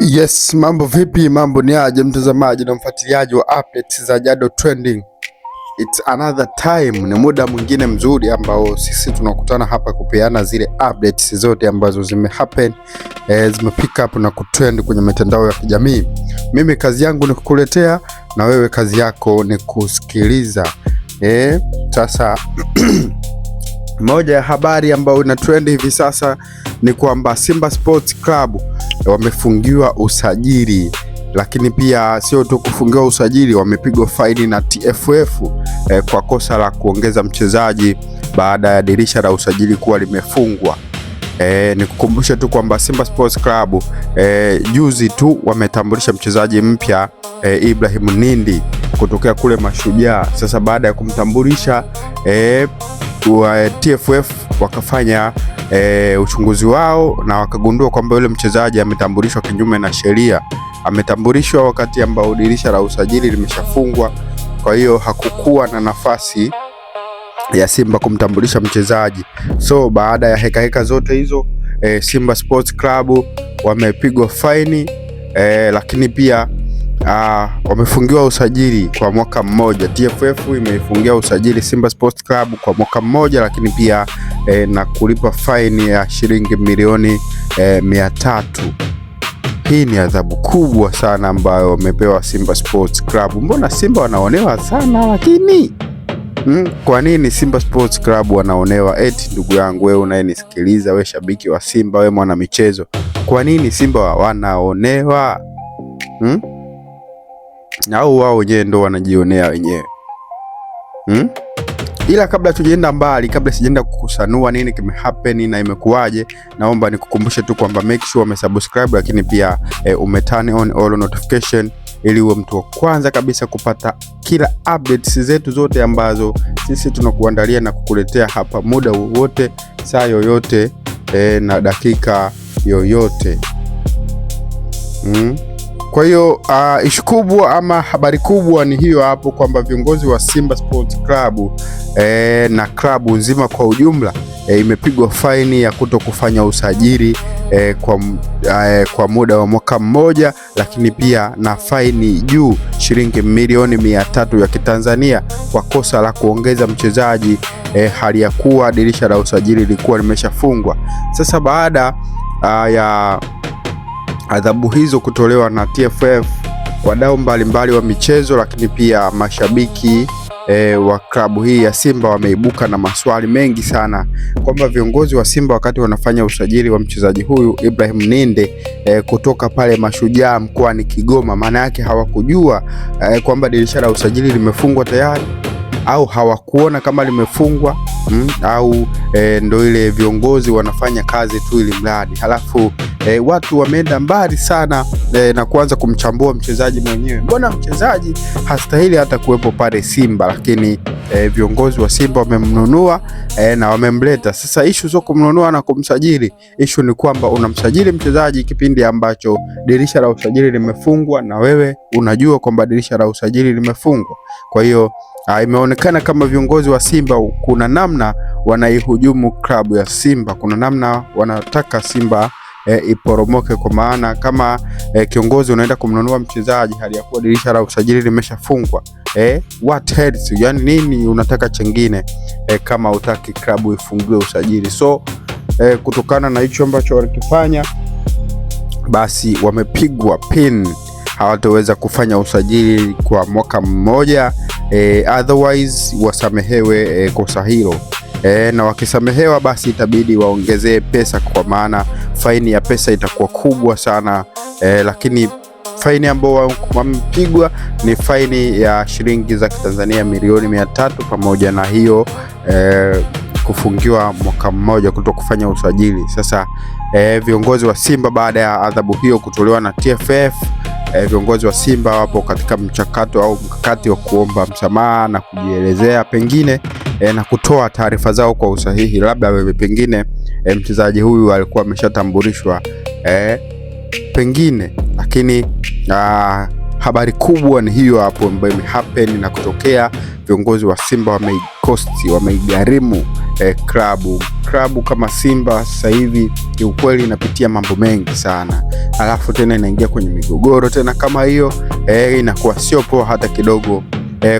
Yes, mambo vipi? Mambo ni aje mtazamaji na mfuatiliaji wa updates za Jado Trending. It's another time, ni muda mwingine mzuri ambao sisi tunakutana hapa kupeana zile updates zote ambazo zimehappen, zimepick up na kutrend kwenye mitandao ya kijamii. Mimi kazi yangu ni kukuletea na wewe kazi yako ni kusikiliza. Sasa moja ya habari ambayo ina trend hivi sasa ni kwamba Simba Sports Club wamefungiwa usajili, lakini pia sio tu kufungiwa usajili, wamepigwa faini na TFF kwa kosa la kuongeza mchezaji baada ya dirisha la usajili kuwa limefungwa. Nikukumbushe tu kwamba Simba Sports Club juzi tu wametambulisha mchezaji mpya Ibrahim Nindi kutokea kule Mashujaa. Sasa baada ya kumtambulisha TFF wakafanya uchunguzi wao na wakagundua kwamba yule mchezaji ametambulishwa kinyume na sheria. Ametambulishwa wakati ambao dirisha la usajili limeshafungwa, kwa hiyo hakukuwa na nafasi ya Simba kumtambulisha mchezaji. So baada ya heka zote hizo Simba Sports Club wamepigwa faini, lakini pia wamefungiwa usajili kwa mwaka mmoja. TFF imeifungia usajili Simba Sports Club kwa mwaka mmoja, lakini pia na kulipa faini ya shilingi milioni 300. Hii ni adhabu kubwa sana ambayo wamepewa Simba Sports Club. Mbona Simba wanaonewa sana lakini? Kwa nini Simba Sports Club wanaonewa? Eti ndugu yangu wewe unayenisikiliza, wewe shabiki wa Simba, wewe mwana michezo, kwa nini Simba wanaonewa? Au wao wenyewe ndo wanajionea wenyewe? Ila kabla tujaenda mbali, kabla sijaenda kukusanua nini kimehappen na imekuwaje, naomba nikukumbushe tu kwamba make sure umesubscribe, lakini pia umeturn on all notification ili uwe mtu wa kwanza kabisa kupata kila updates zetu zote ambazo sisi tunakuandalia na kukuletea hapa muda wowote, saa yoyote, na dakika yoyote. Kwa hiyo ishu kubwa ama habari kubwa ni hiyo hapo, kwamba viongozi wa Simba Sports Club na klabu nzima kwa ujumla imepigwa faini ya kuto kufanya usajili kwa muda wa mwaka mmoja, lakini pia na faini juu shilingi milioni 300 ya Kitanzania kwa kosa la kuongeza mchezaji hali ya kuwa dirisha la usajili lilikuwa limeshafungwa. Sasa baada ya adhabu hizo kutolewa na TFF, wadau mbalimbali wa michezo, lakini pia mashabiki wa klabu hii ya Simba wameibuka na maswali mengi sana kwamba viongozi wa Simba wakati wanafanya usajili wa mchezaji huyu Ibrahim Nindi kutoka pale Mashujaa mkoani Kigoma, maana yake hawakujua kwamba dirisha la usajili limefungwa tayari, au hawakuona kama limefungwa, au ndo ile viongozi wanafanya kazi tu ili mradi. Halafu watu wameenda mbali sana na kuanza kumchambua mchezaji mwenyewe. Mbona mchezaji hastahili hata kuwepo pale Simba, lakini viongozi wa Simba wamemnunua na wamemleta. Sasa issue sio kumnunua na kumsajili, issue ni kwamba unamsajili mchezaji kipindi ambacho dirisha la usajili limefungwa, na wewe unajua kwamba dirisha la usajili limefungwa. Kwa hiyo imeonekana kama viongozi wa Simba kuna namna wanaihujumu klabu ya Simba, kuna namna wanataka Simba iporomoke, kwa maana kama kiongozi unaenda kumnunua mchezaji hali ya kuwa dirisha la usajili limeshafungwa, what else? Yani nini unataka chengine kama utaki klabu ifungiwe usajili? So kutokana na hicho ambacho walikifanya, basi wamepigwa pin, hawataweza kufanya usajili kwa mwaka mmoja, otherwise wasamehewe kosa hilo. Na wakisamehewa basi itabidi waongezee pesa, kwa maana faini ya pesa itakuwa kubwa sana, lakini faini ambayo wamepigwa ni faini ya shilingi za Kitanzania milioni 300, pamoja na hiyo kufungiwa mwaka mmoja kuto kufanya usajili. Sasa viongozi wa Simba baada ya adhabu hiyo kutolewa na TFF, viongozi wa Simba wapo katika mchakato au mkakati wa kuomba msamaha na kujielezea pengine na kutoa taarifa zao kwa usahihi. Labda wewe pengine mchezaji huyu alikuwa ameshatambulishwa pengine, lakini habari kubwa ni hiyo hapo ambayo imehappen na kutokea. Viongozi wa Simba wameigharimu klabu kama Simba. Sasa hivi kiukweli inapitia mambo mengi sana, alafu tena inaingia kwenye migogoro tena kama hiyo, inakuwa sio poa hata kidogo.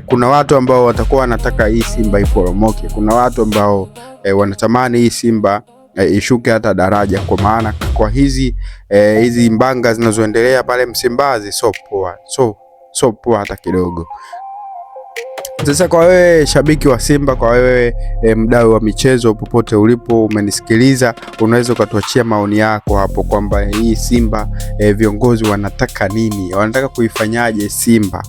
Kuna watu ambao watakuwa wanataka hii Simba iporomoke, kuna watu ambao wanatamani hii Simba ishuke hata daraja, kwa maana kwa hizi mbanga zinazoendelea pale Msimbazi so poa hata kidogo. Sasa kwa wewe shabiki wa Simba, kwa wewe mdau wa michezo, popote ulipo umenisikiliza, unaweza ukatuachia maoni yako hapo kwamba hii Simba viongozi wanataka nini, wanataka kuifanyaje Simba.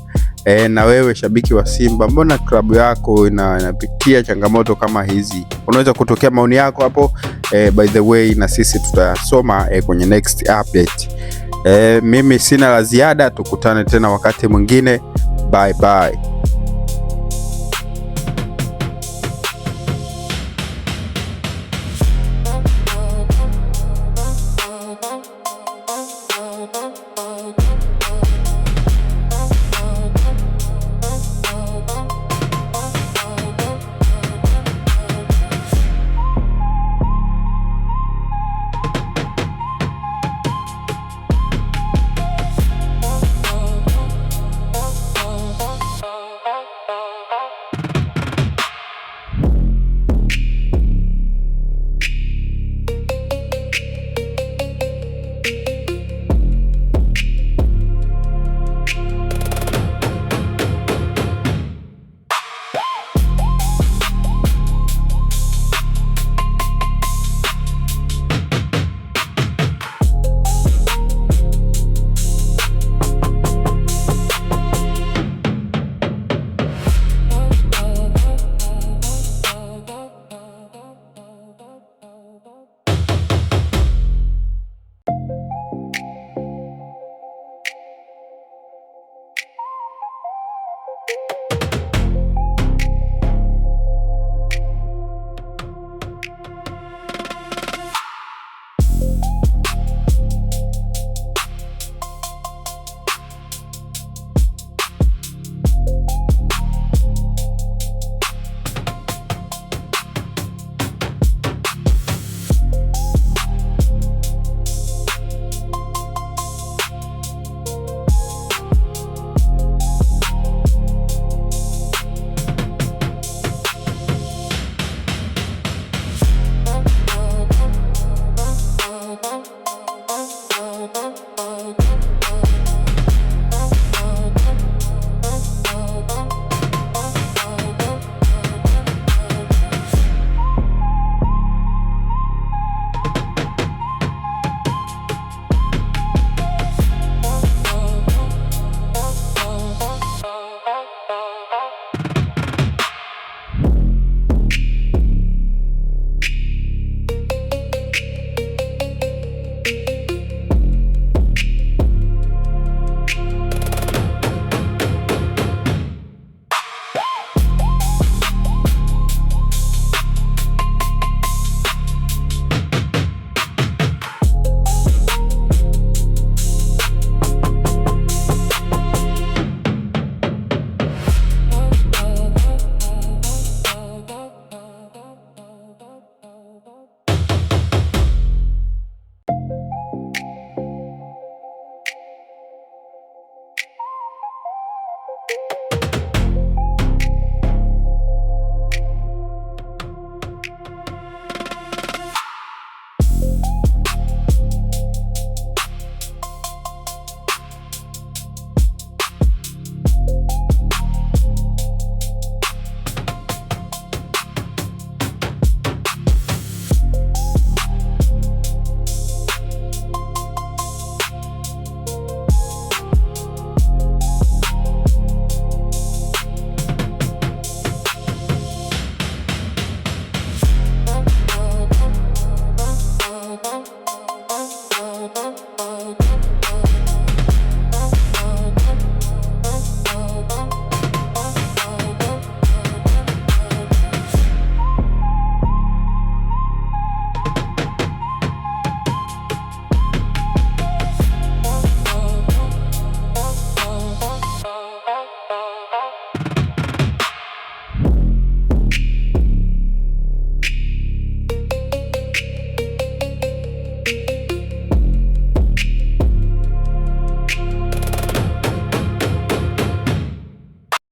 Na wewe shabiki wa Simba, mbona klabu yako inapitia changamoto kama hizi? Unaweza kutokea maoni yako hapo, by the way, na sisi tutasoma kwenye next update. Mimi sina la ziada, tukutane tena wakati mwingine. Bye bye.